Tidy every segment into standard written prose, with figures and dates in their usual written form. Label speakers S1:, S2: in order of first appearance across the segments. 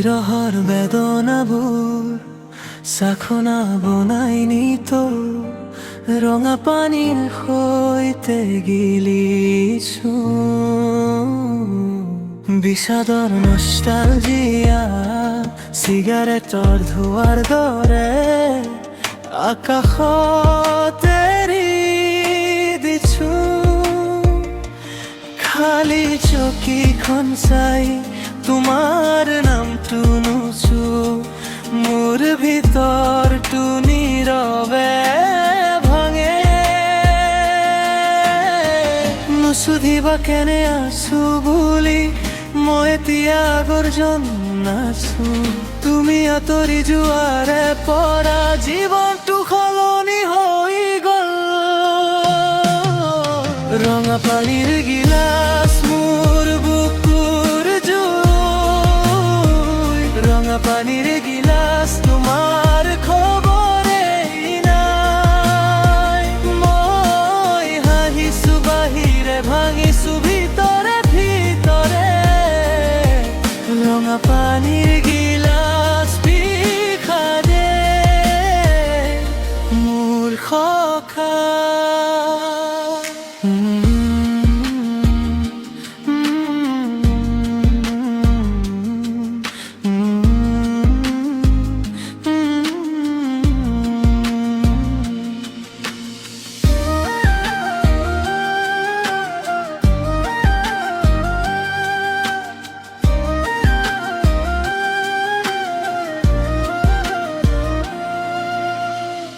S1: বিৰহৰ বেদনাবোৰ চাখনা বনাইনি তো ৰঙা পানীৰ সৈতে গিলিছো বিষাদৰ নষ্টালজিয়া চিগাৰেটৰ ধোঁৱাৰ দৰে আকাশত এৰি দিছো খালি চকীখন চাই তোমাৰ নামটো নুচো মোৰ ভিতৰটো নীৰৱে ভাঙে নুচুধিবা কেনে আছো বুলি মই এতিয়া আগৰ নাচো তুমি আঁতৰি যোৱাৰে পৰা জীৱনটো সলনি হৈ গ'ল ৰঙা পানীৰ গিলাচ মোৰ বুকুৰ জুই ৰঙা পানীৰ গিলাচ তোমাৰ খবৰেই নাই মই হাঁহিছো বাহিৰে ভাঙিছো ভিতৰে ভিতৰে ৰঙা পানীৰ গিলাচ বিষাদে মোৰ সখা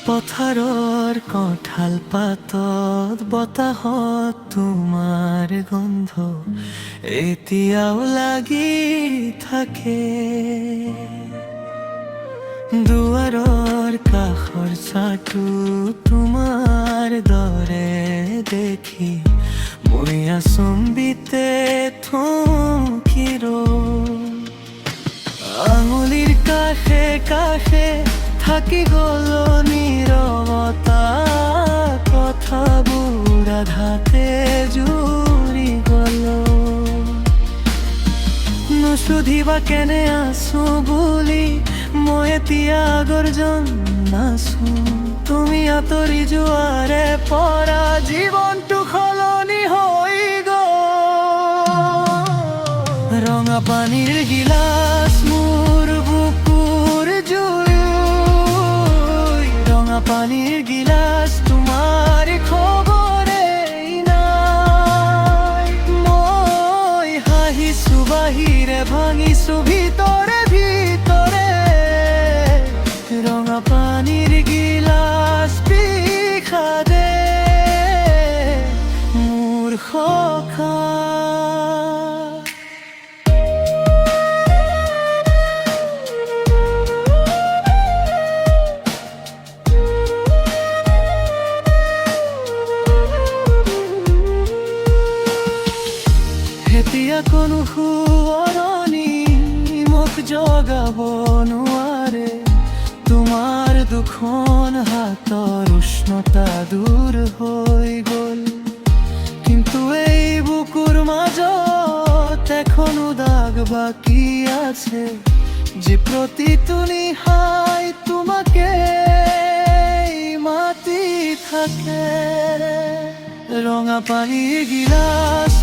S1: পথাৰৰ কঁঠাল পাতত বতাহত তোমাৰ গন্ধ এতিয়াও লাগি থাকে দুৱাৰৰ কাষৰ ছাঁটো তোমাৰ দৰে দেখি মই আচম্বিতে থমকি ৰওঁ আঙুলিৰ কাষে কাষে থাকি গ'ল নীৰৱতা কথাবোৰ আধাতে জুৰি গ'ল নুচুধিবা কেনে আছো বুলি মই এতিয়া আগৰ নাচো তুমি আঁতৰি যোৱাৰে পৰা জীৱনটো সলনি হৈ গ'ল ৰঙা পানীৰ গিলাচ মোৰ বুকুৰ জুই পানীৰ গিলাচ তোমাৰ খবৰেই নাই মই হাঁহিছো বাহিৰে ভাঙিছো ভিতৰে ভিতৰে ৰঙা পানীৰ গিলাচ বিষাদে মোৰ সখা এতিয়া কোনো শুৱৰণি মোক জগাব নোৱাৰে তোমাৰ দুখন হাতৰ উষ্ণতা দূৰ হৈ গ'ল কিন্তু এই বুকুৰ মাজত এখনো দাগ বাকী আছে যে প্ৰতিটো নিশাই তোমাকে মাতি থাকে ৰঙা পানীৰ গিলাচ